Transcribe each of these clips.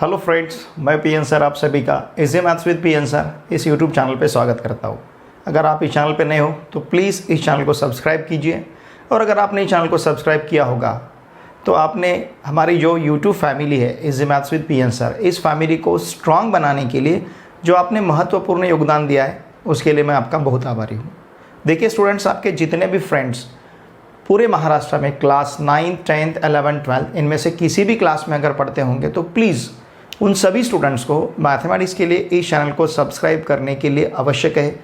Hello friends, मैं PN sir आप सभी का easy maths with PN sir इस यूट्यूब चैनल पे स्वागत करता हूँ। अगर आप इस चैनल पे नए हो तो प्लीज़ इस चैनल को सब्सक्राइब कीजिए, और अगर आपने इस चैनल को सब्सक्राइब किया होगा तो आपने हमारी जो यूट्यूब फैमिली है easy maths with PN sir, इस फैमिली को स्ट्रॉन्ग बनाने के लिए जो आपने महत्वपूर्ण योगदान दिया है उसके लिए मैं आपका बहुत आभारी हूँ। देखिए स्टूडेंट्स, आपके जितने भी फ्रेंड्स पूरे महाराष्ट्र में क्लास 9, 10, 11, 12 इनमें से किसी भी क्लास में अगर पढ़ते होंगे तो प्लीज़ उन सभी स्टूडेंट्स को मैथमेटिक्स के लिए इस चैनल को सब्सक्राइब करने के लिए आवश्यक है।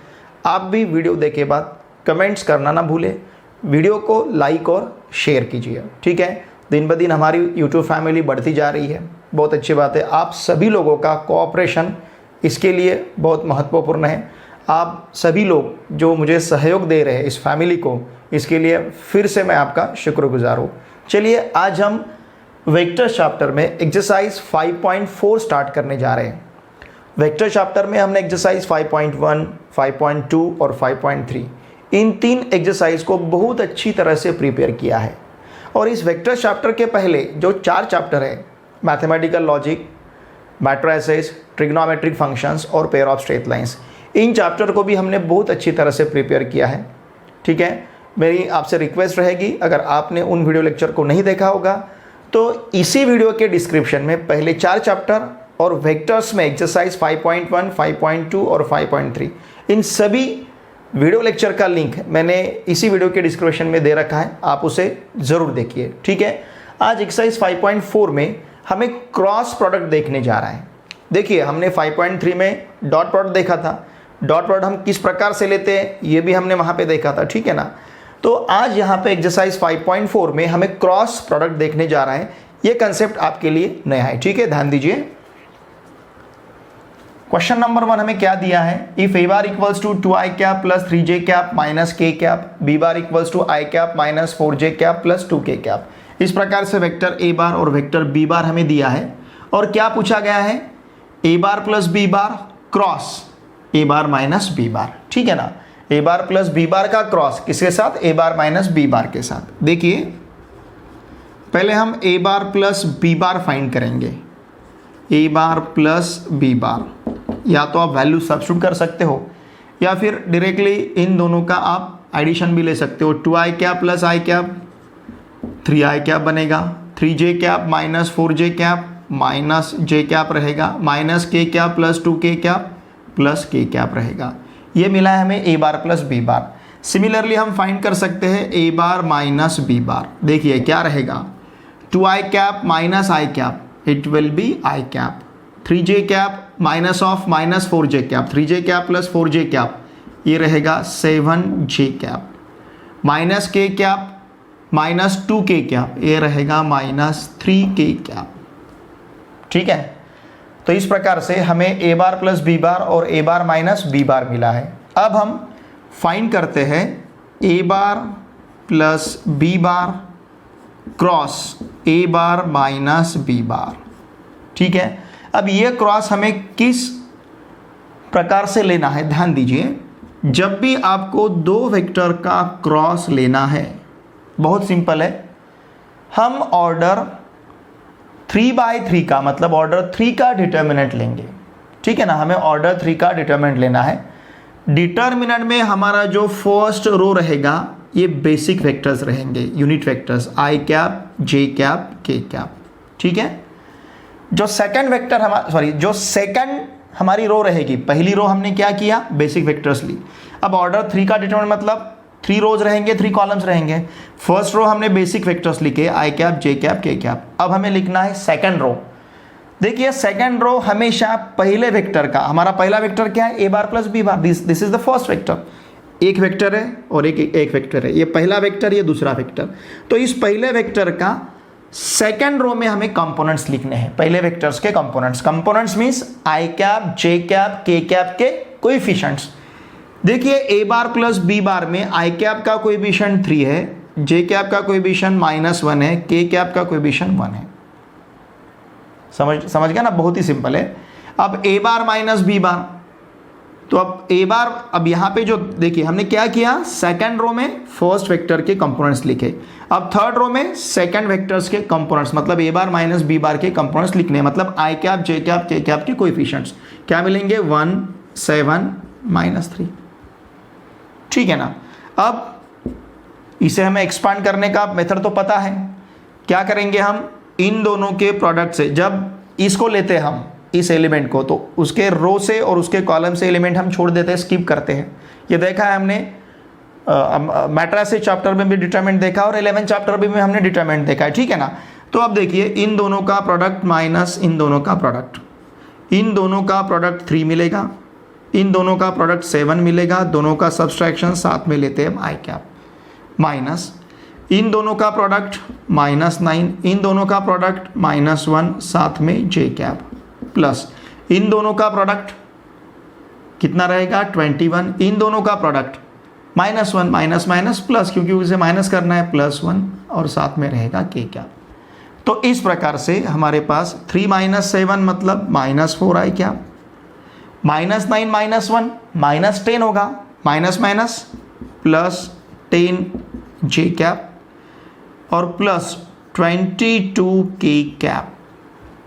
आप भी वीडियो देखे के बाद कमेंट्स करना ना भूलें, वीडियो को लाइक और शेयर कीजिए। ठीक है, दिन ब दिन हमारी यूट्यूब फैमिली बढ़ती जा रही है, बहुत अच्छी बात है। आप सभी लोगों का कोऑपरेशन इसके लिए बहुत महत्वपूर्ण है। आप सभी लोग जो मुझे सहयोग दे रहे हैं इस फैमिली को, इसके लिए फिर से मैं आपका शुक्रगुजार हूँ। चलिए आज हम वेक्टर चैप्टर में एक्सरसाइज 5.4 स्टार्ट करने जा रहे हैं। वेक्टर चैप्टर में हमने एक्सरसाइज 5.1, 5.2 और 5.3 इन 3 एक्सरसाइज को बहुत अच्छी तरह से प्रिपेयर किया है। और इस वेक्टर चैप्टर के पहले जो 4 चैप्टर है, mathematical logic, matrices, trigonometric functions और पेयर ऑफ स्ट्रेट लाइंस, इन चैप्टर को भी हमने बहुत अच्छी तरह से प्रिपेयर किया है। ठीक है, मेरी आपसे रिक्वेस्ट रहेगी, अगर आपने उन वीडियो लेक्चर को नहीं देखा होगा तो इसी वीडियो के डिस्क्रिप्शन में पहले 4 चैप्टर और वेक्टर्स में एक्सरसाइज 5.1, 5.2 और 5.3 इन सभी वीडियो लेक्चर का लिंक मैंने इसी वीडियो के डिस्क्रिप्शन में दे रखा है, आप उसे ज़रूर देखिए। ठीक है, आज एक्सरसाइज 5.4 में हमें क्रॉस प्रोडक्ट देखने जा रहा है। देखिए, हमने 5.3 में डॉट प्रोडक्ट देखा था। डॉट प्रोडक्ट हम किस प्रकार से लेते हैं ये भी हमने वहाँ पे देखा था। ठीक है ना, तो आज यहाँ पे एक्सरसाइज 5.4 में हमें क्रॉस प्रोडक्ट देखने जा रहा है। ये कंसेप्ट आपके लिए नया है। ठीक है, ध्यान दीजिए। क्वेश्चन नंबर 1 हमें क्या दिया है, if a bar equals to 2i cap plus 3j cap minus k cap, b bar equals to i cap minus 4j cap plus 2k cap. इस प्रकार से वेक्टर ए बार और वेक्टर बी बार हमें दिया है और क्या पूछा गया है, a bar plus b bar cross a bar minus b bar. ठीक है ना, ए बार प्लस बी बार का क्रॉस किसके साथ, ए बार माइनस बी बार के साथ। देखिए पहले हम ए बार प्लस बी बार फाइंड करेंगे। ए बार प्लस बी बार, या तो आप वैल्यू सब्स्टिट्यूट कर सकते हो या फिर डायरेक्टली इन दोनों का आप एडिशन भी ले सकते हो। 2i cap plus i cap 3i cap बनेगा, 3j cap minus 4j cap minus j cap रहेगा, minus k cap plus 2k cap plus k cap रहेगा। ये मिला है हमें a bar plus b bar. Similarly हम फाइंड कर सकते हैं ए बार माइनस बी बार। देखिए क्या रहेगा, 2i cap minus i cap, it will B i cap, 3j cap minus of minus 4j cap, 3j cap plus 4j cap, ये रहेगा 7j cap, minus k cap minus 2k cap, ये रहेगा minus 3k cap. ठीक है, तो इस प्रकार से हमें ए बार प्लस बी बार और ए बार माइनस बी बार मिला है। अब हम फाइंड करते हैं a bar plus b bar cross a bar minus b bar. ठीक है, अब ये क्रॉस हमें किस प्रकार से लेना है, ध्यान दीजिए। जब भी आपको दो वेक्टर का क्रॉस लेना है, बहुत सिंपल है, हम ऑर्डर 3/3 का मतलब ऑर्डर 3 का डिटर्मिनेंट लेंगे। ठीक है ना, हमें ऑर्डर 3 का डिटर्मिनेंट लेना है। डिटर्मिनेंट में हमारा जो फर्स्ट रो रहेगा ये बेसिक वेक्टर्स रहेंगे, unit vectors i cap, j cap, k cap. ठीक है, जो सेकंड वेक्टर जो सेकंड हमारी रो रहेगी, पहली रो हमने क्या किया, बेसिक वेक्टर्स ली। अब ऑर्डर 3 का डिटर्मिनेंट मतलब 3 रोज रहेंगे, 3 कॉलम्स रहेंगे। फर्स्ट रो हमने बेसिक वेक्टर्स लिखे i cap, j cap, k cap. अब हमें लिखना है सेकंड रो। देखिए सेकंड रो हमेशा पहले वेक्टर का, हमारा पहला वेक्टर क्या है, a bar plus b bar, this is the first vector. एक वेक्टर है और एक वेक्टर है, ये पहला वेक्टर, ये दूसरा वेक्टर। तो इस पहले वेक्टर का सेकंड रो में हमें कंपोनेंट्स लिखने हैं, पहले वेक्टर्स के components. Components means i cap, j cap, k cap के कोएफिशिएंट्स। देखिए ए बार प्लस बी बार में i कैप का कोएफिशिएंट 3 है, j कैप का कोएफिशिएंट -1 है, k कैप का कोएफिशिएंट 1 है। समझ गया ना, बहुत ही सिंपल है। अब ए बार माइनस बी बार, तो अब ए बार, अब यहाँ पे जो देखिए हमने क्या किया, सेकंड रो में फर्स्ट वेक्टर के कंपोनेंट्स लिखे, अब थर्ड रो में सेकंड वेक्टर्स के कंपोनेंट्स, मतलब ए बार माइनस बी बार के कंपोनेंट्स लिखने, मतलब आई cap j cap k cap के कोएफिशिएंट्स क्या मिलेंगे, 1 7 -3। ठीक है ना। अब इसे हमें एक्सपांड करने का मेथड तो पता है, क्या करेंगे हम, इन दोनों के प्रोडक्ट से जब इसको लेते हैं हम इस एलिमेंट को, तो उसके रो से और उसके कॉलम से एलिमेंट हम छोड़ देते हैं, स्किप करते हैं। ये देखा है हमने मैट्रिसेस चैप्टर में भी डिटरमिनेंट देखा और 11 चैप्टर भी में हमने डिटरमिनेंट देखा है। ठीक है ना। तो अब देखिए इन दोनों का प्रोडक्ट माइनस इन दोनों का प्रोडक्ट, इन दोनों का प्रोडक्ट 3 मिलेगा, इन दोनों का प्रोडक्ट 7 मिलेगा, दोनों का सब्सट्रैक्शन साथ में लेते हैं आई कैप, माइनस इन दोनों का प्रोडक्ट -9, इन दोनों का प्रोडक्ट -1 साथ में जे कैप, प्लस इन दोनों का प्रोडक्ट कितना रहेगा 21, इन दोनों का प्रोडक्ट -1 माइनस माइनस प्लस, क्योंकि उसे माइनस करना है, +1 और साथ में रहेगा के कैप। तो इस प्रकार से हमारे पास 3 - 7 मतलब -4 आई कैप, -9 -1 -10 होगा, माइनस माइनस +10 जे कैप और +22 के कैप।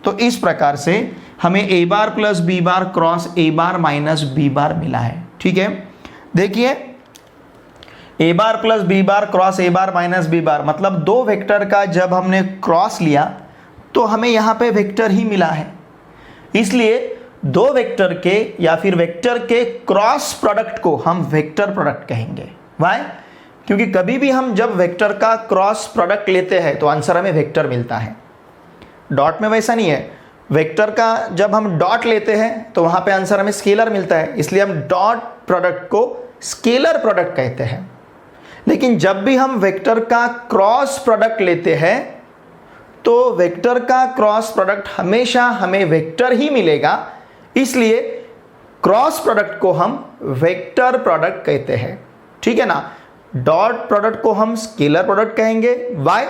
तो इस प्रकार से हमें a bar plus b bar cross a bar minus b bar मिला है। ठीक है, देखिए a bar plus b bar cross a bar minus b bar, मतलब दो वेक्टर का जब हमने क्रॉस लिया तो हमें यहाँ पे वेक्टर ही मिला है, इसलिए दो वेक्टर के या फिर वेक्टर के क्रॉस प्रोडक्ट को हम वेक्टर प्रोडक्ट कहेंगे। वाई? क्योंकि कभी भी हम जब वेक्टर का क्रॉस प्रोडक्ट लेते हैं तो आंसर हमें वेक्टर मिलता है। डॉट में वैसा नहीं है, वेक्टर का जब हम डॉट लेते हैं तो वहां पे आंसर हमें स्केलर मिलता है, इसलिए हम डॉट प्रोडक्ट को स्केलर प्रोडक्ट कहते हैं। लेकिन जब भी हम वेक्टर का क्रॉस प्रोडक्ट लेते हैं तो वेक्टर का क्रॉस प्रोडक्ट हमेशा हमें वेक्टर ही मिलेगा, इसलिए क्रॉस प्रोडक्ट को हम वेक्टर प्रोडक्ट कहते हैं। ठीक है ना। डॉट प्रोडक्ट को हम स्केलर प्रोडक्ट कहेंगे। Why?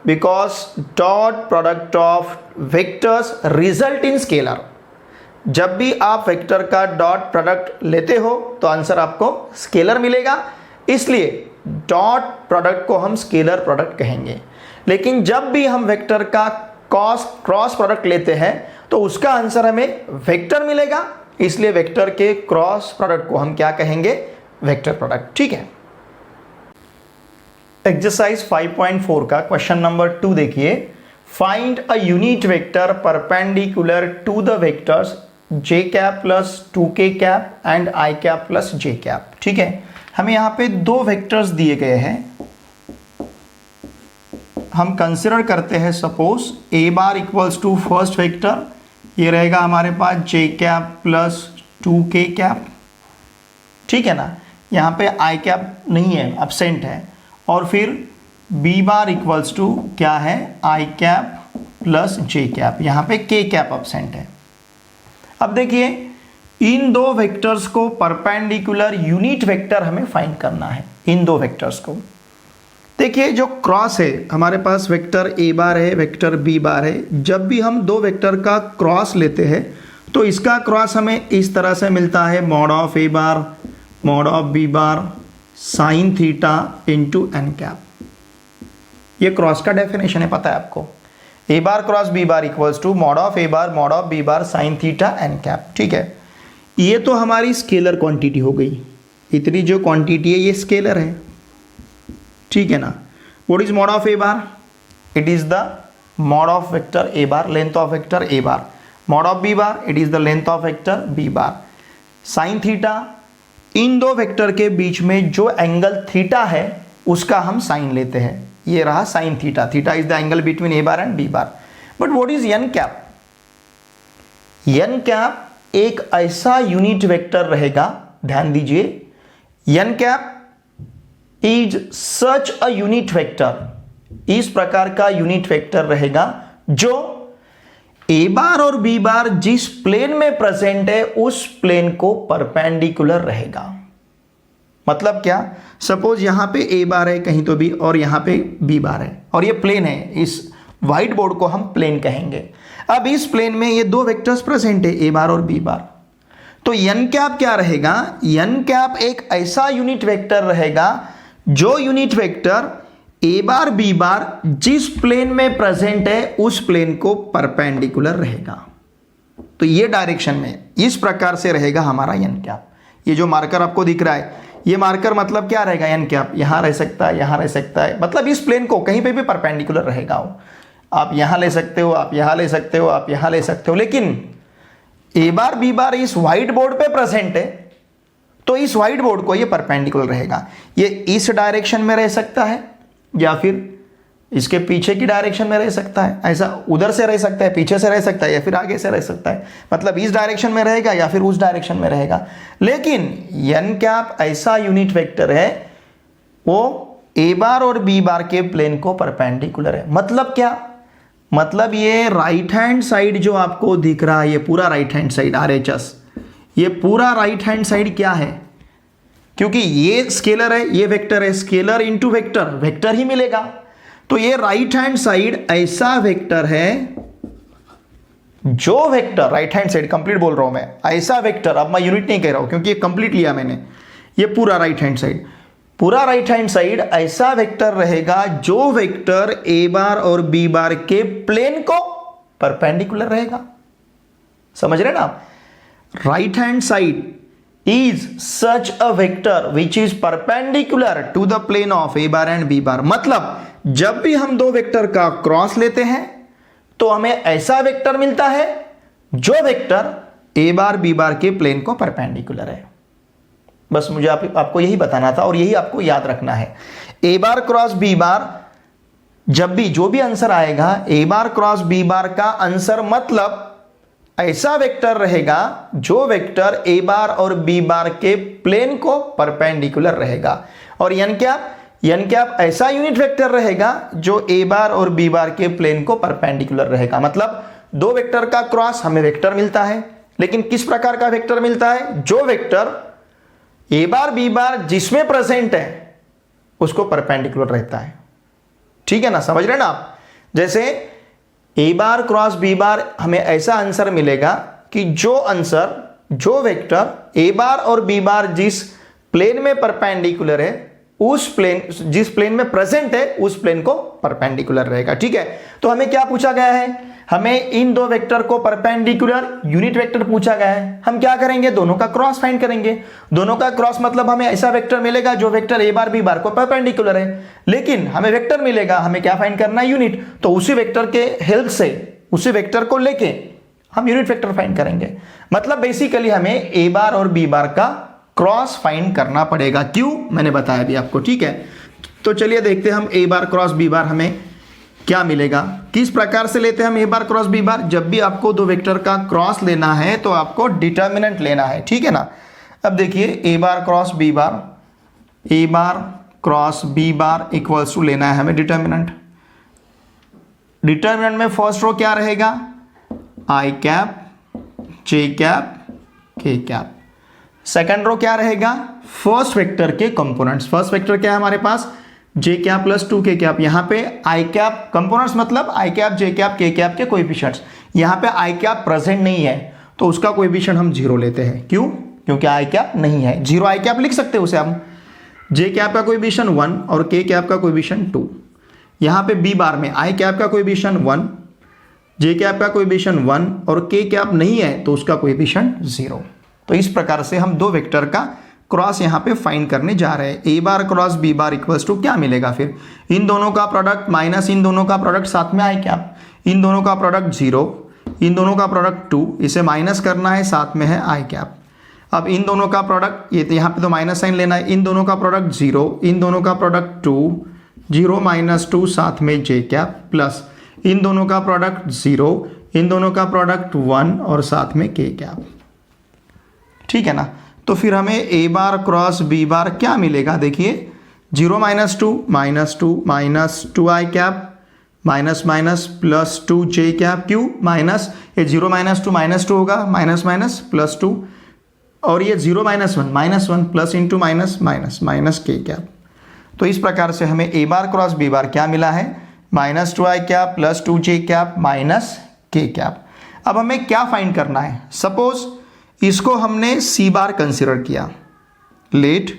Because dot product of vectors result in scalar. जब भी आप वेक्टर का डॉट प्रोडक्ट लेते हो तो आंसर आपको स्केलर मिलेगा, इसलिए डॉट प्रोडक्ट को हम स्केलर प्रोडक्ट कहेंगे। लेकिन जब भी हम वेक्टर का क्रॉस प्रोडक्ट लेते हैं तो उसका आंसर हमें वेक्टर मिलेगा, इसलिए वेक्टर के क्रॉस प्रोडक्ट को हम क्या कहेंगे, वेक्टर प्रोडक्ट। ठीक है। एक्सरसाइज 5.4 का क्वेश्चन नंबर 2 देखिए, find a unit vector perpendicular to the vectors j cap plus 2k cap and i cap plus j cap. ठीक है, हमें यहाँ पे दो वेक्टर्स दिए गए हैं, हम कंसिडर करते हैं suppose a bar equals to first vector, ये रहेगा हमारे पास j cap plus 2k cap. ठीक है ना, यहाँ पे आई कैप नहीं है, एब्सेंट है, और फिर बी बार इक्वल्स टू क्या है, आई कैप प्लस जे कैप, यहाँ पे के कैप एब्सेंट है। अब देखिए इन दो वेक्टर्स को परपेंडिकुलर यूनिट वेक्टर हमें फाइंड करना है। इन दो वेक्टर्स को देखिए, जो क्रॉस है हमारे पास वेक्टर ए बार है, वेक्टर बी बार है। जब भी हम दो वेक्टर का क्रॉस लेते हैं तो इसका क्रॉस हमें इस तरह से मिलता है, mod of a bar mod of b bar sine theta into n cap. ये क्रॉस का डेफिनेशन है, पता है आपको। A bar cross b bar equals to mod of a bar mod of b bar sine theta n cap. ठीक है, ये तो हमारी स्केलर क्वांटिटी हो गई, इतनी जो क्वांटिटी है ये स्केलर है। ठीक है ना। What is mod of a bar? It is the mod of vector a bar, length of vector a bar. Mod of b bar, it is the length of vector b bar. Sine theta, इन दो vector के बीच में जो angle theta है उसका हम sign लेते हैं, ये रहा sine theta. Theta is the angle between a bar and b bar. But what is n cap? N cap एक ऐसा यूनिट वेक्टर रहेगा, ध्यान दीजिए, n cap is such a unit vector, इस प्रकार का यूनिट वेक्टर रहेगा जो ए बार और बी बार जिस प्लेन में प्रेजेंट है उस प्लेन को परपेंडिकुलर रहेगा। मतलब क्या? सपोज यहां पे ए बार है कहीं तो भी और यहां पे बी बार है और ये प्लेन है, इस व्हाइट बोर्ड को हम प्लेन कहेंगे। अब इस प्लेन में ये दो वेक्टर्स प्रेजेंट है, ए बार और बी बार, तो n कैप क्या रहेगा, n कैप एक ऐसा यूनिट वेक्टर रहेगा जो unit vector a bar b bar जिस प्लेन में प्रेजेंट है उस प्लेन को परपेंडिकुलर रहेगा। तो ये डायरेक्शन में इस प्रकार से रहेगा हमारा n कैप। ये जो मार्कर आपको दिख रहा है, ये मार्कर मतलब क्या रहेगा, n कैप यहां रह सकता है, यहां रह सकता है, मतलब इस प्लेन को कहीं पे भी परपेंडिकुलर रहेगा वो। आप यहां ले सकते हो, आप यहां ले सकते हो, आप यहां ले सकते हो, लेकिन ए बार बी बार इस व्हाइट बोर्ड पे प्रेजेंट है तो इस व्हाइट बोर्ड को ये परपेंडिकुलर रहेगा। ये इस डायरेक्शन में रह सकता है या फिर इसके पीछे की डायरेक्शन में रह सकता है, ऐसा उधर से रह सकता है, पीछे से रह सकता है या फिर आगे से रह सकता है, मतलब इस डायरेक्शन में रहेगा या फिर उस डायरेक्शन में रहेगा। लेकिन n कैप ऐसा यूनिट वेक्टर है वो ए बार और बी बार के प्लेन को परपेंडिकुलर है। मतलब क्या, मतलब ये राइट हैंड साइड जो आपको दिख रहा है, ये पूरा राइट हैंड साइड RHS, ये पूरा राइट हैंड साइड क्या है, क्योंकि ये स्केलर है, ये वेक्टर है, स्केलर इंटू वेक्टर, वेक्टर ही मिलेगा। तो ये राइट हैंड साइड ऐसा वेक्टर है जो vector right hand side complete बोल रहा हूं मैं, ऐसा वेक्टर, अब मैं यूनिट नहीं कह रहा हूं क्योंकि ये कंप्लीट लिया मैंने, ये पूरा राइट हैंड साइड, पूरा राइट हैंड साइड ऐसा वेक्टर रहेगा जो वेक्टर ए बार और बी बार के प्लेन को परपेंडिकुलर रहेगा। समझ रहे ना आप? Right hand side is such a vector which is perpendicular to the plane of a bar and b bar। मतलब जब भी हम दो वेक्टर का क्रॉस लेते हैं तो हमें ऐसा वेक्टर मिलता है जो वेक्टर ए बार बी बार के प्लेन को परपेंडिकुलर है। बस मुझे आपको यही बताना था और यही आपको याद रखना है। ए बार क्रॉस बी बार, जब भी जो भी आंसर आएगा ए बार क्रॉस बी बार का आंसर मतलब ऐसा वेक्टर रहेगा जो वेक्टर ए बार और बी बार के प्लेन को परपेंडिकुलर रहेगा। और n कैप ऐसा यूनिट वेक्टर रहेगा जो ए बार और बी बार के प्लेन को परपेंडिकुलर रहेगा। मतलब दो वेक्टर का क्रॉस हमें वेक्टर मिलता है, लेकिन किस प्रकार का वेक्टर मिलता है, जो वेक्टर ए बार बी बार जिसमें प्रेजेंट है उसको परपेंडिकुलर रहता है। ठीक है ना, समझ रहे ना आप? जैसे ए बार क्रॉस बी बार हमें ऐसा आंसर मिलेगा कि जो वेक्टर ए बार और बी बार जिस प्लेन में परपेंडिकुलर है उस प्लेन, जिस प्लेन में प्रेजेंट है उस प्लेन को परपेंडिकुलर रहेगा। ठीक है, तो हमें क्या पूछा गया है, हमें इन दो वेक्टर को परपेंडिकुलर यूनिट वेक्टर पूछा गया है। हम क्या करेंगे, दोनों का क्रॉस फाइंड करेंगे। दोनों का क्रॉस मतलब हमें ऐसा वेक्टर मिलेगा जो वेक्टर ए बार बी बार को परपेंडिकुलर है, लेकिन हमें वेक्टर मिलेगा, हमें क्या फाइंड करना है, यूनिट। तो उसी वेक्टर के हेल्प से, उसी वेक्टर को लेके हम यूनिट वेक्टर फाइंड करेंगे। मतलब बेसिकली हमें ए बार और बी बार का क्रॉस फाइंड करना पड़ेगा। क्यों, मैंने बताया अभी आपको। ठीक है, तो चलिए देखते हैं हम ए बार क्रॉस बी बार हमें क्या मिलेगा, किस प्रकार से लेते हैं हम ए बार क्रॉस बी बार। जब भी आपको दो वेक्टर का क्रॉस लेना है तो आपको डिटर्मिनेंट लेना है। ठीक है ना। अब देखिए a bar cross b bar, a bar cross b bar equals to लेना है हमें डिटर्मिनेंट। डिटर्मिनेंट में फर्स्ट रो क्या रहेगा, i cap j cap k cap. Second row क्या रहेगा, फर्स्ट वेक्टर के कंपोनेंट्स। फर्स्ट वेक्टर क्या है हमारे पास, जे कैप प्लस 2 के कैप। यहां पे आई कैप कंपोनेंट्स मतलब आई cap j cap k cap के कोएफिशिएंट्स। यहां पे आई कैप प्रेजेंट नहीं है तो उसका कोएफिशिएंट हम 0 लेते हैं। क्यों, क्योंकि आई कैप नहीं है। 0 आई कैप लिख सकते हैं उसे हम। जे कैप का कोएफिशिएंट 1 और के कैप का कोएफिशिएंट 2। यहां पे बी बार में आई कैप का कोएफिशिएंट 1, जे कैप का कोएफिशिएंट 1 और के कैप नहीं है तो उसका कोएफिशिएंट 0। तो इस प्रकार से हम दो वेक्टर का क्रॉस यहां पे फाइंड करने जा रहे हैं। A bar cross b bar equals to क्या मिलेगा, फिर इन दोनों का प्रोडक्ट माइनस इन दोनों का प्रोडक्ट, साथ में आई कैप, इन दोनों का प्रोडक्ट 0, इन दोनों का प्रोडक्ट 2, इसे माइनस करना है, साथ में है आई कैप। अब इन दोनों का प्रोडक्ट, ये यहाँ पे तो माइनस साइन लेना है, इन दोनों का प्रोडक्ट 0, इन दोनों का प्रोडक्ट 2, 0 माइनस 2, साथ में जे कैप, प्लस इन दोनों का प्रोडक्ट 0, इन दोनों का प्रोडक्ट 1 और साथ में के कैप। ठीक है ना। तो फिर हमें ए बार क्रॉस बी बार क्या मिलेगा, देखिए 0 minus 2 minus 2 i cap minus minus plus 2 j cap. Q minus, ये 0 माइनस 2 माइनस 2 होगा, माइनस माइनस प्लस 2, और ये 0 minus 1 minus 1 plus into minus minus minus k cap. तो इस प्रकार से हमें ए बार क्रॉस बी बार क्या मिला है, minus 2 i cap plus 2 j cap minus k cap. अब हमें क्या फाइंड करना है, सपोज इसको हमने सी बार कंसिडर किया। Let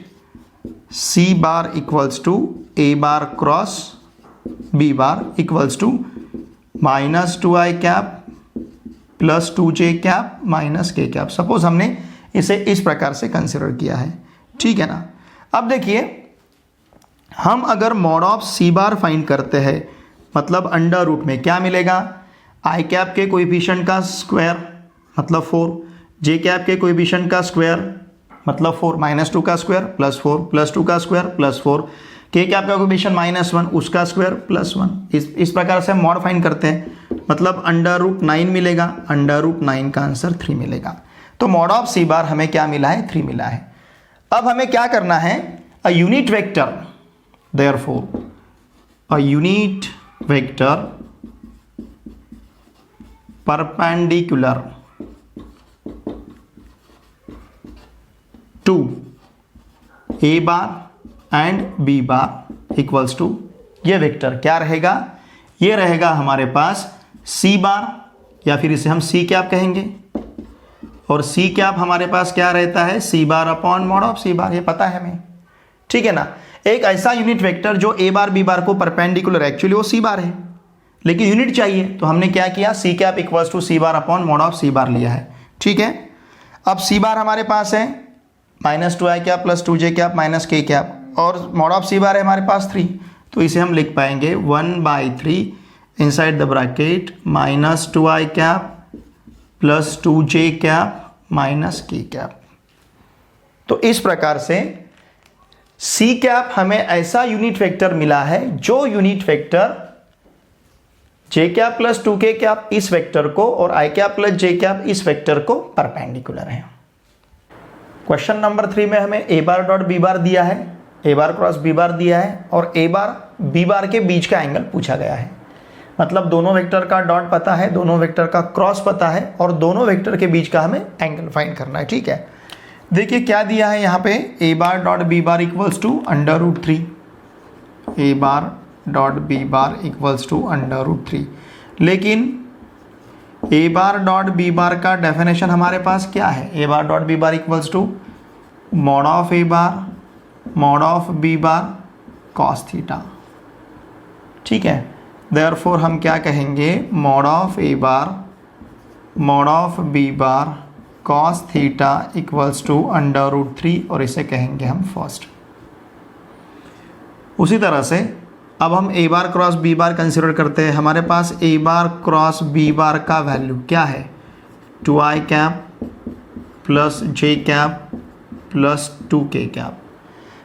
c bar equals to a bar cross b bar equals to -2i cap plus 2j cap minus k cap. Suppose हमने इसे इस प्रकार से कंसिडर किया है, ठीक है ना। अब देखिए, हम अगर mod of c bar find करते हैं, मतलब अंडर रूट में क्या मिलेगा, आई कैप के कोएफिशिएंट का स्क्वायर मतलब 4, जे कैप के कोएफिशिएंट का स्क्वायर मतलब 4, -2 का स्क्वायर प्लस 4 प्लस 2 का स्क्वायर प्लस 4, के कैप का कोएफिशिएंट -1 उसका स्क्वायर प्लस 1। इस प्रकार से हम मॉड फाइंड करते हैं, मतलब √9 मिलेगा। √9 का आंसर 3 मिलेगा। तो मॉड ऑफ सी बार हमें क्या मिला है, 3 मिला है। अब हमें क्या करना है, a unit vector, therefore a unit vector perpendicular to a bar and b bar equals to, ये वेक्टर क्या रहेगा, ये रहेगा हमारे पास सी बार, या फिर इसे हम सी कैप कहेंगे, और सी कैप हमारे पास क्या रहता है, सी bar upon mod of c बार, ये पता है हमें, ठीक है ना। एक ऐसा यूनिट वेक्टर जो ए बार बी बार को परपेंडिकुलर, एक्चुअली वो सी बार है लेकिन यूनिट चाहिए, तो हमने क्या किया, c cap equals to c bar upon mod of c bar लिया है, ठीक है। अब सी बार हमारे पास है -2i cap plus 2j cap minus k cap, और मॉड ऑफ सी बार है हमारे पास 3, तो इसे हम लिख पाएंगे 1/3 inside the bracket -2i cap plus 2j cap minus k cap. तो इस प्रकार से सी कैप हमें ऐसा यूनिट वेक्टर मिला है जो unit vector j cap plus 2k cap इस वेक्टर को और i cap plus j cap इस वेक्टर को परपेंडिकुलर है। क्वेश्चन नंबर 3 में हमें ए बार डॉट बी बार दिया है, ए बार क्रॉस बी बार दिया है, और ए बार बी बार के बीच का एंगल पूछा गया है। मतलब दोनों वेक्टर का डॉट पता है, दोनों वेक्टर का क्रॉस पता है, और दोनों वेक्टर के बीच का हमें एंगल फाइंड करना है, ठीक है। देखिए क्या दिया है यहाँ पे, a bar dot b bar equals to √3, a bar dot b bar equals to √3, लेकिन ए बार डॉट बी बार का डेफिनेशन हमारे पास क्या है, a bar dot b bar equals to mod of a bar mod of b bar cos theta, ठीक है। Therefore हम क्या कहेंगे, mod of a bar mod of b bar cos theta equals to √3, और इसे कहेंगे हम फर्स्ट। उसी तरह से अब हम ए बार क्रॉस बी बार कंसिडर करते हैं। हमारे पास ए बार क्रॉस बी बार का वैल्यू क्या है, 2i cap plus j cap plus 2k cap.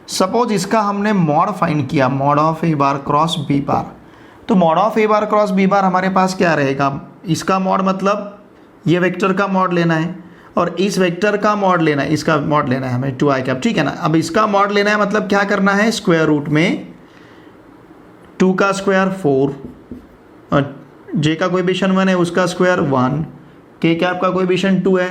Suppose इसका हमने मॉड फाइंड किया, mod of a bar cross b bar, तो mod of a bar cross b bar हमारे पास क्या रहेगा, इसका मॉड मतलब ये वेक्टर का मॉड लेना है, और इस वेक्टर का मॉड लेना है, इसका मॉड लेना है हमें 2i कैप, ठीक है ना। अब इसका मॉड लेना है, मतलब क्या करना है, स्क्वायर रूट में 2 का स्क्वायर 4, और j का कोएफिशिएंट 1 है उसका स्क्वायर 1, k कैप का कोएफिशिएंट 2 है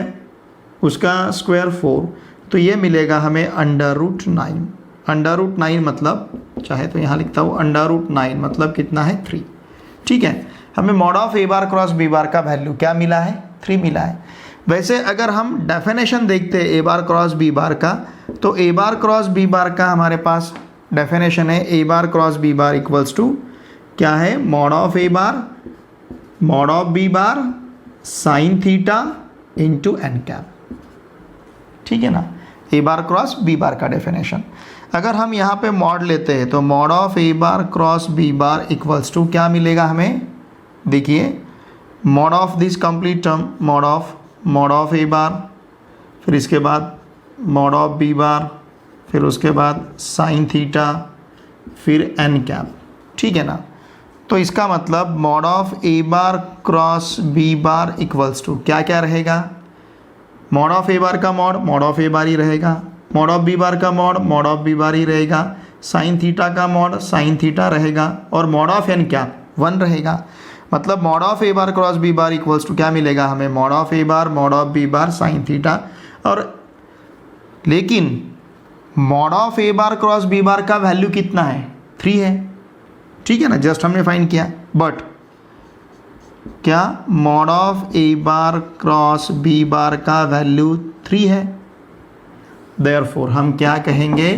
उसका स्क्वायर 4, तो ये मिलेगा हमें √9। √9 मतलब, चाहे तो यहाँ लिखता हूँ, √9 मतलब कितना है, 3, ठीक है। हमें mod of a bar cross b bar का वैल्यू क्या मिला है, 3 मिला है। वैसे अगर हम डेफिनेशन देखते हैं a bar cross b bar का, तो a bar cross b bar का हमारे पास डेफिनेशन है, a bar cross b bar equals to क्या है, mod of a bar mod of b bar sine theta into n cap, ठीक है ना। ए बार क्रॉस बी बार का डेफिनेशन अगर हम यहाँ पे मॉड लेते हैं, तो mod of a bar cross b bar equals to क्या मिलेगा हमें, देखिए mod of this complete term, mod of a bar, फिर इसके बाद मॉड ऑफ बी बार, फिर उसके बाद साइन थीटा, फिर एन कैप, ठीक है ना। तो इसका मतलब mod of a bar cross b bar equals to क्या क्या रहेगा, मॉड ऑफ ए बार का मॉड ऑफ ए बार ही रहेगा, मॉड ऑफ बी बार का मॉड ऑफ बी बार ही रहेगा, साइन थीटा का मॉड साइन थीटा रहेगा, और मॉड ऑफ एन कैप 1 रहेगा। मतलब mod of a bar cross b bar equals to क्या मिलेगा हमें, mod of a bar mod of b bar sine theta, और लेकिन mod of a bar cross b bar का वैल्यू कितना है, 3 है, ठीक है ना, जस्ट हमने फाइंड किया। बट क्या mod of a bar cross b bar का वैल्यू 3 है। देयरफॉर हम क्या कहेंगे,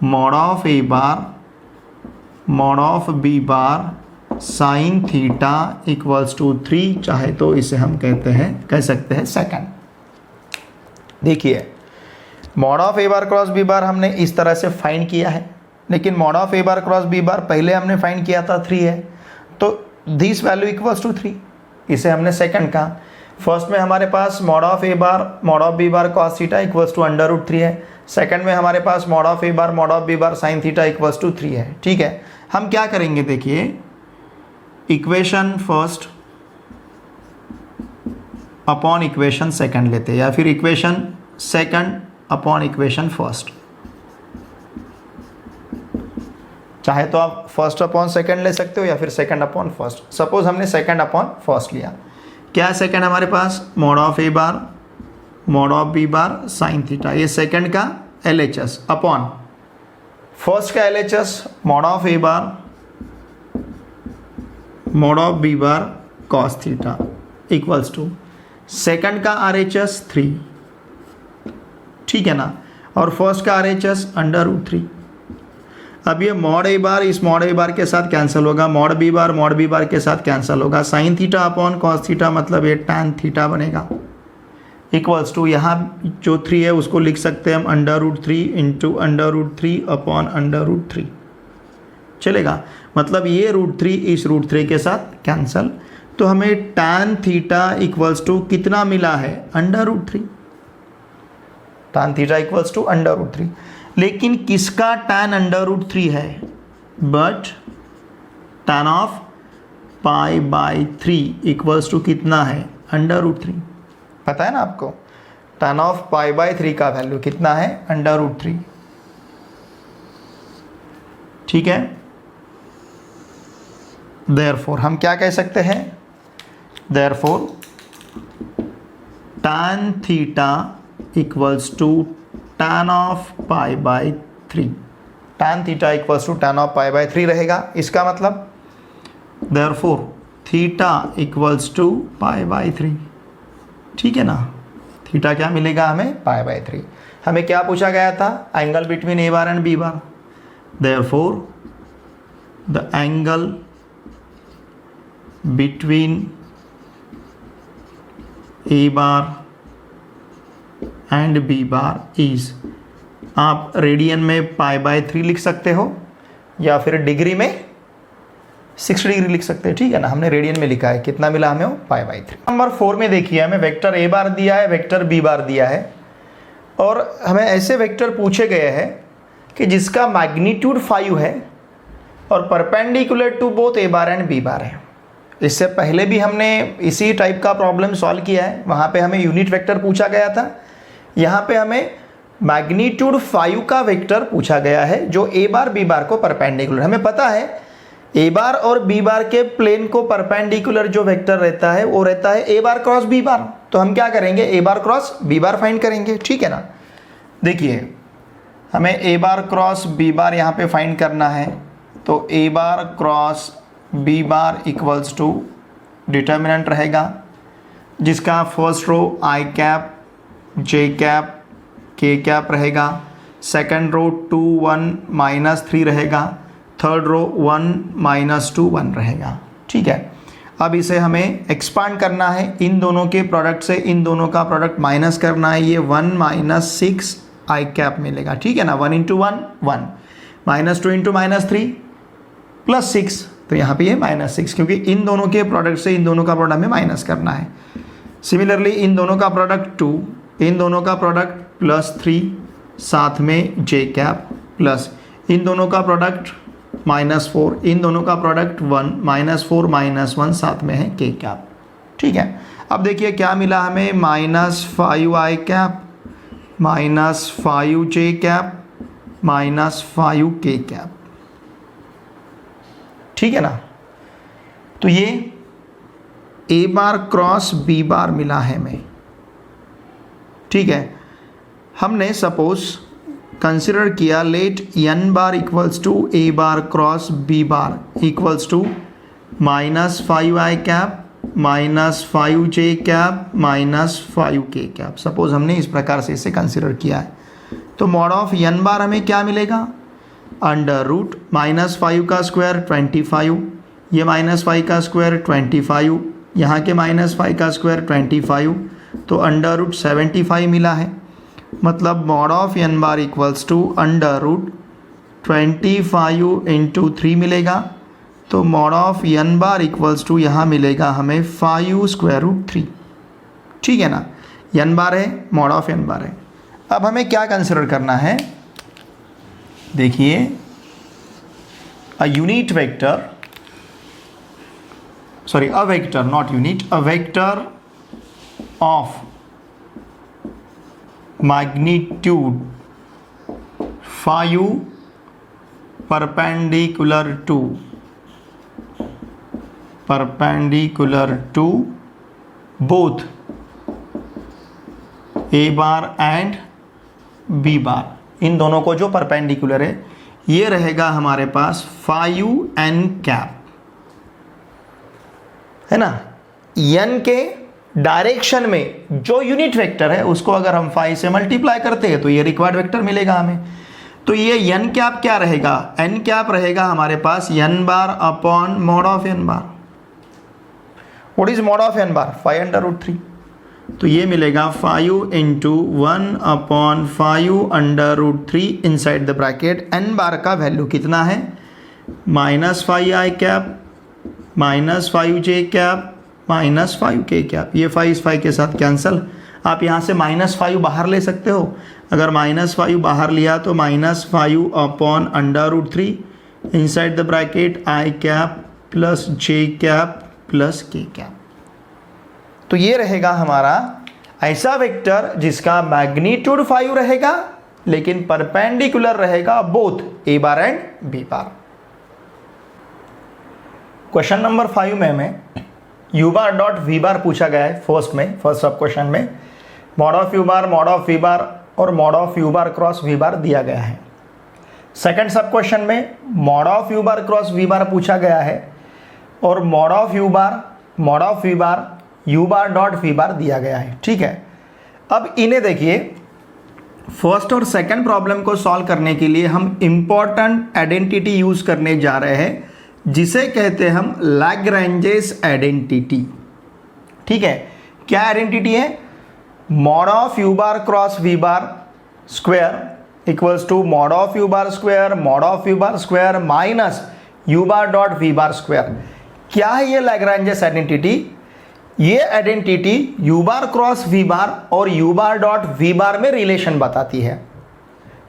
mod of a bar mod of b bar sine theta equals to 3, चाहे तो इसे हम कह सकते हैं सेकंड। देखिए mod of a bar cross b bar हमने इस तरह से फाइंड किया है, लेकिन mod of a bar cross b bar पहले हमने फाइंड किया था 3 है, तो दिस वैल्यू इक्वल्स टू 3, इसे हमने सेकंड कहा। फर्स्ट में हमारे पास mod of a bar mod of b bar cos theta equals to √3 है, सेकंड में हमारे पास mod of a bar mod of b bar sine theta equals to 3 है। ठीक है, हम क्या करेंगे, देखिए equation first upon equation second लेते हैं, या फिर equation second upon equation first, चाहे तो आप फर्स्ट अपॉन सेकंड ले सकते हो या फिर सेकंड अपॉन फर्स्ट। सपोज हमने सेकंड अपॉन फर्स्ट लिया, क्या सेकंड हमारे पास mod of a bar mod of b bar sine theta, ये सेकंड का LHS अपॉन फर्स्ट का LHS mod of a bar mod of b bar cos theta equals to second का RHS 3, ठीक है ना, और फर्स्ट का RHS √3। अब ये मॉड ए बार इस मॉड ए बार के साथ कैंसिल होगा, मॉड बी बार के साथ कैंसिल होगा, sine theta upon cos theta मतलब ये टैन थीटा बनेगा इक्वल्स टू, यहाँ जो 3 है उसको लिख सकते हैं हम √3 इंटू √3 अपॉन √3, चलेगा। मतलब ये √3 इस √3 के साथ कैंसिल, तो हमें टैन थीटा इक्वल्स टू कितना मिला है, √3, टैन थीटा इक्वल्स टू √3। लेकिन किसका टैन √3 है, but tan of π/3 equals to कितना है, √3। पता है ना आपको, टैन ऑफ π/3 का वैल्यू कितना है, √3। ठीक है, देयरफॉर हम क्या कह सकते हैं, therefore tan theta equals to tan of π/3, tan theta equals to tan of π/3 रहेगा। इसका मतलब देयरफॉर थीटा इक्वल्स टू π/3, ठीक है ना, थीटा क्या मिलेगा हमें, π/3। हमें क्या पूछा गया था, angle between a bar and b bar, therefore the angle between a bar and b bar is, आप रेडियन में π/3 लिख सकते हो या फिर डिग्री में 60 डिग्री लिख सकते हैं, ठीक है ना, हमने रेडियन में लिखा है, कितना मिला हमें, π/3। नंबर 4 में देखिए हमें वेक्टर ए बार दिया है, वेक्टर बी बार दिया है, और हमें ऐसे वेक्टर पूछे गए हैं कि जिसका मैग्नीट्यूड 5 है और perpendicular to both a bar and b bar है। इससे पहले भी हमने इसी टाइप का प्रॉब्लम सॉल्व किया है, वहाँ पे हमें यूनिट वेक्टर पूछा गया था, यहाँ पे हमें मैग्नीट्यूड 5 का वेक्टर पूछा गया है जो ए बार बी बार को परपेंडिकुलर। हमें पता है ए बार और बी बार के प्लेन को परपेंडिकुलर जो वेक्टर रहता है वो रहता है a bar cross b bar, तो हम क्या करेंगे, ए बार क्रॉस बी बार फाइंड करेंगे, ठीक है ना। देखिए हमें ए बार क्रॉस बी बार यहाँ पे फाइंड करना है, तो a bar cross b bar equals to determinant रहेगा जिसका first row i cap j cap k cap रहेगा, सेकंड रो 2 1 -3 रहेगा, थर्ड रो 1 -2 1 रहेगा, ठीक है। अब इसे हमें एक्सपांड करना है, इन दोनों के प्रोडक्ट से इन दोनों का प्रोडक्ट माइनस करना है, ये 1 - 6 i कैप मिलेगा, ठीक है ना, 1 × 1 1 -2 × -3 +6, तो यहाँ पे ये -6, क्योंकि इन दोनों के प्रोडक्ट से इन दोनों का प्रोडक्ट हमें माइनस करना है। सिमिलरली इन दोनों का प्रोडक्ट 2, इन दोनों का प्रोडक्ट +3, साथ में j कैप, प्लस इन दोनों का प्रोडक्ट -4, इन दोनों का प्रोडक्ट 1 -4 -1, साथ में है k कैप, ठीक है। अब देखिए क्या मिला हमें, -5i cap -5j cap -5k cap, ठीक है ना। तो ये ए बार क्रॉस बी बार मिला है हमें, ठीक है। हमने सपोज कंसिडर किया let n bar equals to a bar cross b bar equals to -5i cap minus 5j cap minus 5k cap. Suppose हमने इस प्रकार से इसे कंसिडर किया है, तो मॉड ऑफ n बार हमें क्या मिलेगा, अंडर रूट -5 का स्क्वायर 25, ये -5 का स्क्वायर 25, यहाँ के -5 का स्क्वायर 25, तो अंडर रूट 75 मिला है। मतलब mod of n bar equals to under root 25 into 3 मिलेगा। तो mod of n bar equals to यहाँ मिलेगा हमें 5 स्क्वायर रूट 3। ठीक है ना, n बार है, मॉड ऑफ n बार है। अब हमें क्या कंसिडर करना है, देखिए अ unit vector, sorry a vector not unit, a vector of magnitude 5 perpendicular to both a bar and b बार, इन दोनों को जो परपेंडिकुलर है, ये रहेगा हमारे पास 5n कैप, है ना। n के डायरेक्शन में जो यूनिट वेक्टर है उसको अगर हम 5 से मल्टीप्लाई करते हैं तो ये रिक्वायर्ड वेक्टर मिलेगा हमें। तो ये n कैप क्या रहेगा, n कैप रहेगा हमारे पास n bar upon mod of n bar. What is mod of n bar, 5 under root 3। तो ये मिलेगा 5 into 1 upon 5 under root 3 inside the bracket. n bar का वैल्यू कितना है, -5i cap minus 5j cap minus 5k cap. ये 5 इस 5 के साथ कैंसिल, आप यहाँ से -5 बाहर ले सकते हो। अगर -5 बाहर लिया तो -5 upon under root 3 inside the bracket i cap plus j cap plus k cap. तो ये रहेगा हमारा ऐसा वेक्टर जिसका मैग्नीट्यूड 5 रहेगा लेकिन परपेंडिकुलर रहेगा both a bar and b bar. Question number 5 में हमें u बार डॉट v बार पूछा गया है। फर्स्ट सब क्वेश्चन में mod of u bar, mod of v bar और mod of u bar cross v बार दिया गया है। सेकंड सब क्वेश्चन में mod of u bar cross v बार पूछा गया है और mod of u bar, mod of v bar, u bar dot v बार दिया गया है। ठीक है, अब इन्हें देखिए, फर्स्ट और सेकंड प्रॉब्लम को सॉल्व करने के लिए हम इंपॉर्टेंट आइडेंटिटी यूज करने जा रहे हैं जिसे कहते हैं हम लैग्रेंजेस आइडेंटिटी। ठीक है, क्या आइडेंटिटी है, mod of u bar cross v bar square equals to mod of u bar square, mod of v bar square minus u bar dot v bar square. क्या है ये लैग्रेंजेस आइडेंटिटी, ये identity u bar cross v bar और u bar dot v bar में relation बताती है।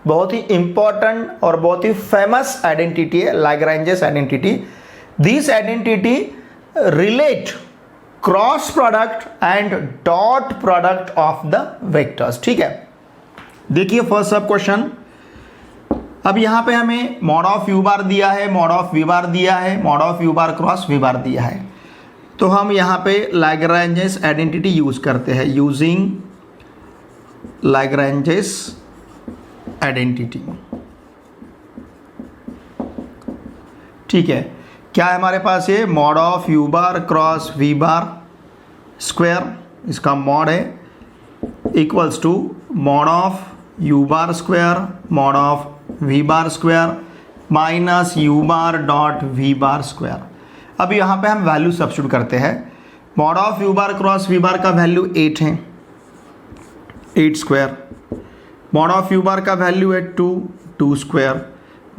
बहुत ही इंपॉर्टेंट और बहुत ही फेमस आइडेंटिटी है Lagrange's identity. This identity relate cross product and dot product of the vectors. ठीक है, देखिए फर्स्ट सब क्वेश्चन। अब यहां पे हमें मॉड ऑफ u बार दिया है, मॉड ऑफ v बार दिया है, mod of u bar cross v बार दिया है। तो हम यहां पे लैग्रेंजेस आइडेंटिटी यूज करते हैं, यूजिंग लैग्रेंजेस आइडेंटिटी। ठीक है, क्या है हमारे पास, ये mod of u bar cross v bar square, इसका मॉड है equals to mod of u bar square, mod of v bar square minus u bar dot v bar square. अब यहाँ पे हम वैल्यू सब्स्टिट्यूट करते हैं। Mod of u bar cross v bar का value 8 है, 8 square. Mod of u bar का value है 2, 2 square.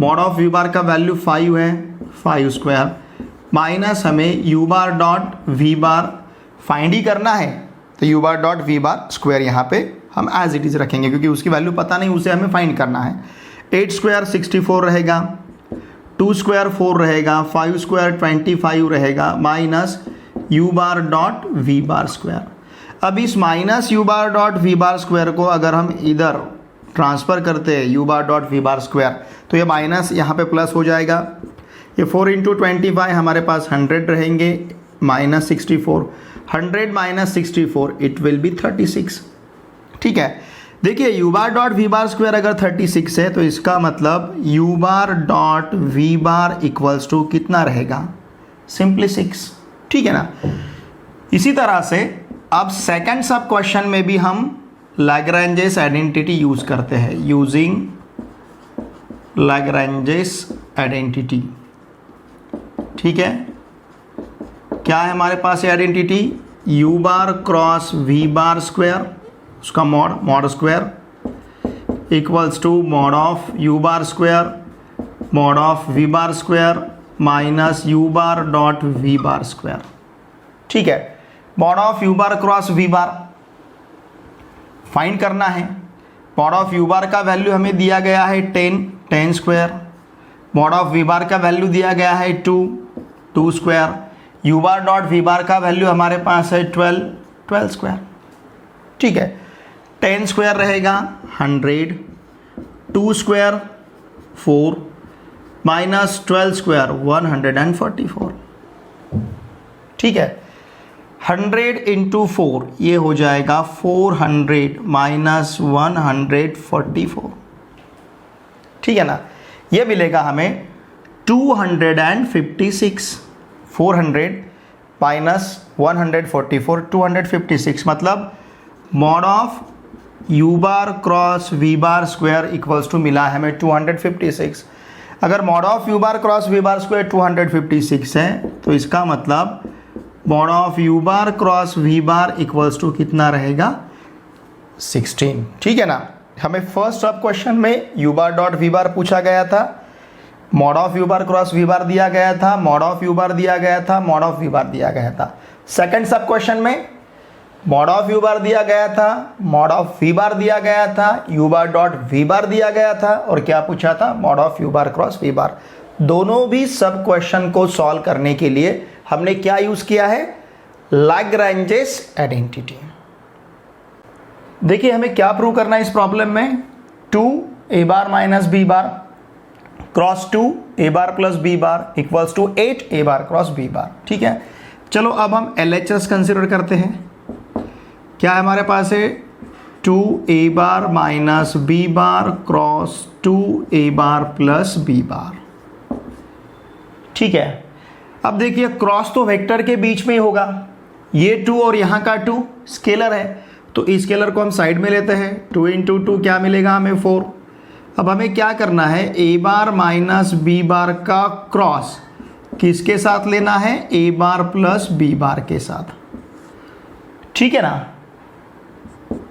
Mod of v bar का वैल्यू 5 है, 5 स्क्वायर माइनस हमें u bar dot v bar find ही करना है, तो u bar dot v bar square यहाँ पे हम एज इट इज रखेंगे क्योंकि उसकी वैल्यू पता नहीं, उसे हमें फाइंड करना है। 8 स्क्वायर 64 रहेगा, 2 स्क्वायर 4 रहेगा, 5 स्क्वायर 25 रहेगा minus u bar dot v bar square. अब इस minus u bar dot v bar square को अगर हम इधर ट्रांसफ़र करते हैं u bar dot v bar square, तो ये माइनस यहाँ पे प्लस हो जाएगा। ये 4 इंटू 25 हमारे पास 100 रहेंगे minus 64, 100 minus 64 it will be 36। ठीक है, देखिए u bar dot v bar square अगर 36 है तो इसका मतलब u bar dot v bar equals to कितना रहेगा, सिंपली 6। ठीक है ना, इसी तरह से अब सेकंड सब क्वेश्चन में भी हम लैग्रेंजेस आइडेंटिटी यूज करते हैं, यूजिंग लैग्रेंजेस आइडेंटिटी। ठीक है, क्या है हमारे पास ये identity, u bar cross v bar square, उसका mod square equals to mod of u bar square mod of v bar square minus u bar dot v bar square. ठीक है, mod of u bar cross v bar find करना है। Mod of u bar का value हमें दिया गया है 10 square, mod of v bar का वैल्यू दिया गया है 2 square, u bar dot v bar का वैल्यू हमारे पास है 12 स्क्वायर। ठीक है, 10 स्क्वायर रहेगा 100, 2 स्क्वायर 4 माइनस 12 स्क्वायर 144। ठीक है, 100 इंटू 4 ये हो जाएगा 400 माइनस 144। ठीक है ना, ये मिलेगा हमें 256। 400 माइनस 144 256, मतलब mod of u bar cross v bar square equals to मिला है हमें 256। अगर mod of u bar cross v bar square 256 है तो इसका मतलब mod of u bar cross v bar equals to कितना रहेगा, 16। ठीक है ना, हमें फर्स्ट सब क्वेश्चन में u बार डॉट v बार पूछा गया था, mod of u bar cross v बार दिया गया था, मॉड ऑफ u बार दिया गया था, मॉड ऑफ v बार दिया गया था। सेकंड सब क्वेश्चन में मॉड ऑफ u बार दिया गया था, मॉड ऑफ v बार दिया गया था, u बार डॉट v बार दिया गया था, और क्या पूछा था, mod of u bar cross v बार। दोनों भी सब क्वेश्चन को सॉल्व करने के लिए हमने क्या यूज किया है, लैग्रेंजेस आइडेंटिटी। देखिए हमें क्या प्रूव करना है इस प्रॉब्लम में, 2a bar minus b bar cross 2a bar plus b bar equals to 8a bar cross b bar. ठीक है, चलो अब हम LHS कंसिडर करते हैं। क्या है हमारे पास है, 2a bar minus b bar cross 2a bar plus b bar. ठीक है, अब देखिए क्रॉस तो वेक्टर के बीच में ही होगा, ये 2 और यहाँ का 2 स्केलर है, तो इस स्केलर को हम साइड में लेते हैं, 2 इंटू 2 क्या मिलेगा हमें 4। अब हमें क्या करना है, a bar minus b bar का क्रॉस किसके साथ लेना है, a बार प्लस b बार के साथ। ठीक है ना,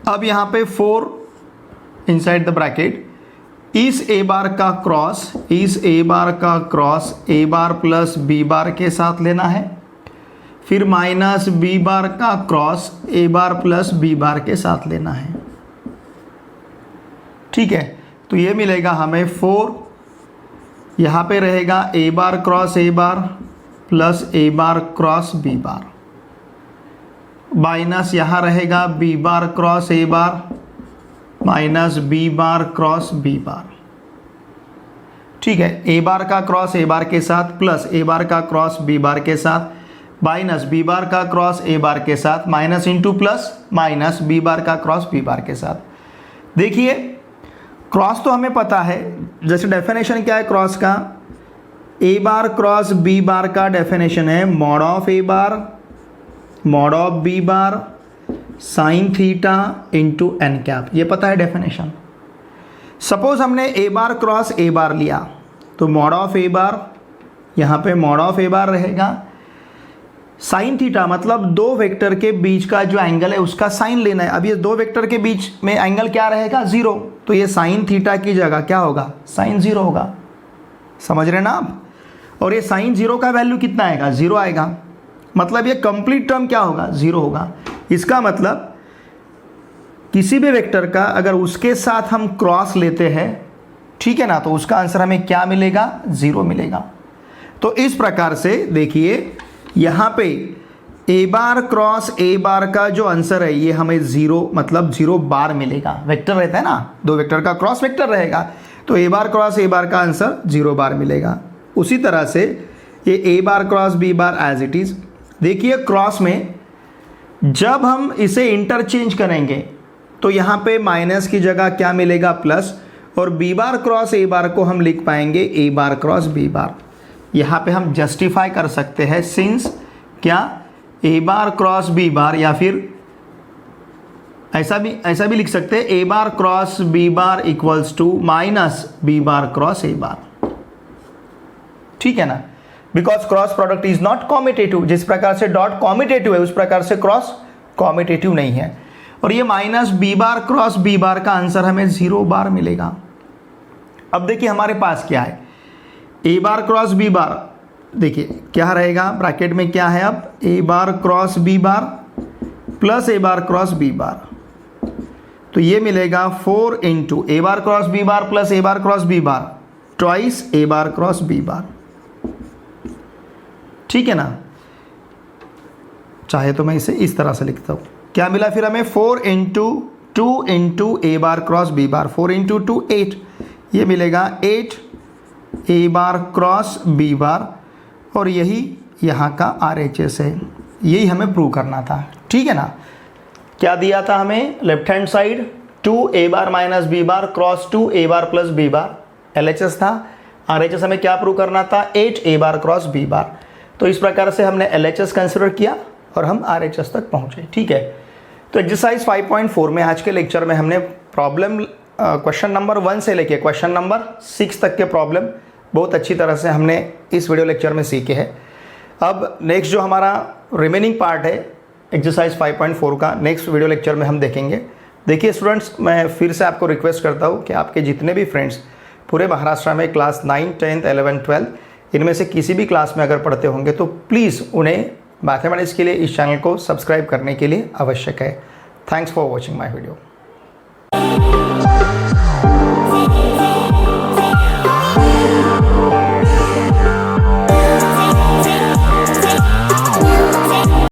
अब यहाँ पे 4 इनसाइड द ब्रैकेट, इस a बार का cross a bar plus b बार के साथ लेना है, फिर माइनस b बार का cross a bar plus b बार के साथ लेना है। ठीक है, तो ये मिलेगा हमें 4, यहाँ पे रहेगा a bar cross a bar plus a bar cross b bar, minus यहाँ रहेगा b bar cross a bar minus b bar cross b bar. ठीक है, a बार का क्रॉस a बार के साथ प्लस a बार का क्रॉस b बार के साथ माइनस b बार का क्रॉस a बार के साथ minus into plus minus b bar का क्रॉस b बार के साथ। देखिए क्रॉस तो हमें पता है, जैसे डेफिनेशन क्या है क्रॉस का, a bar cross b bar का डेफिनेशन है mod of a bar mod of b bar sine theta into n cap, ये पता है डेफिनेशन। सपोज हमने a bar cross a bar लिया तो मॉड ऑफ a बार, यहाँ पे मॉड ऑफ a बार रहेगा, साइन थीटा मतलब दो वेक्टर के बीच का जो एंगल है उसका साइन लेना है। अब ये दो वेक्टर के बीच में एंगल क्या रहेगा, 0, तो ये साइन थीटा की जगह क्या होगा, साइन 0 होगा। समझ रहे ना आप, और ये साइन 0 का वैल्यू कितना आएगा, 0 आएगा, मतलब ये कंप्लीट टर्म क्या होगा, 0 होगा। इसका मतलब किसी भी वेक्टर का अगर उसके साथ हम क्रॉस लेते हैं, ठीक है ना, तो उसका आंसर हमें क्या मिलेगा, 0 मिलेगा। तो इस प्रकार से देखिए यहाँ पे a बार क्रॉस a बार का जो आंसर है ये हमें 0 मतलब 0 बार मिलेगा। वेक्टर रहता है ना, दो वेक्टर का क्रॉस वेक्टर रहेगा, तो a बार क्रॉस a बार का आंसर 0 बार मिलेगा। उसी तरह से ये a bar cross b bar as it is. देखिए क्रॉस में जब हम इसे इंटरचेंज करेंगे तो यहाँ पे माइनस की जगह क्या मिलेगा, प्लस, और b बार क्रॉस a बार को हम लिख पाएंगे a बार क्रॉस b बार। यहाँ पे हम जस्टिफाई कर सकते हैं सिंस क्या ए बार क्रॉस बी बार, या फिर ऐसा भी लिख सकते हैं a bar cross b bar equals to minus b bar cross a bar. ठीक है ना, because cross product is not commutative. जिस प्रकार से डॉट कॉम्यूटेटिव है उस प्रकार से क्रॉस कॉम्यूटेटिव नहीं है। और ये minus b bar cross b bar का आंसर हमें 0 बार मिलेगा। अब देखिए हमारे पास क्या है, ए बार क्रॉस बी बार, देखिए क्या रहेगा ब्रैकेट में, क्या है अब ए बार क्रॉस बी बार प्लस ए बार क्रॉस बी बार, तो ये मिलेगा 4 इंटू ए बार क्रॉस बी बार प्लस ए बार क्रॉस बी बार ट्वाइस ए बार क्रॉस बी बार। ठीक है ना, चाहे तो मैं इसे इस तरह से लिखता हूँ। क्या मिला फिर हमें, 4 इंटू 2 इंटू ए बार क्रॉस बी बार, 4 इंटू 2 8, ये मिलेगा 8 ए बार क्रॉस बी बार, और यही यहाँ का RHS है। यही हमें प्रूव करना था। ठीक है ना, क्या दिया था हमें, लेफ्ट हैंड साइड 2 ए bar minus b bar cross 2 ए बार प्लस बी बार LHS था। RHS हमें क्या प्रूव करना था, 8 ए बार क्रॉस बी बार। तो इस प्रकार से हमने LHS कंसिडर किया और हम RHS तक पहुँचे। ठीक है, तो एक्सरसाइज 5.4 में आज के लेक्चर में हमने प्रॉब्लम क्वेश्चन नंबर 1 से लेके क्वेश्चन नंबर 6 तक के प्रॉब्लम बहुत अच्छी तरह से हमने इस वीडियो लेक्चर में सीखे हैं। अब नेक्स्ट जो हमारा रिमेनिंग पार्ट है एक्सरसाइज 5.4 का, नेक्स्ट वीडियो लेक्चर में हम देखेंगे। देखिए स्टूडेंट्स, मैं फिर से आपको रिक्वेस्ट करता हूँ कि आपके जितने भी फ्रेंड्स पूरे महाराष्ट्र में क्लास 9, 10, 11, 12 इनमें से किसी भी क्लास में अगर पढ़ते होंगे तो प्लीज़ उन्हें मैथमेटिक्स के लिए इस चैनल को सब्सक्राइब करने के लिए आवश्यक है। Thanks for watching my video.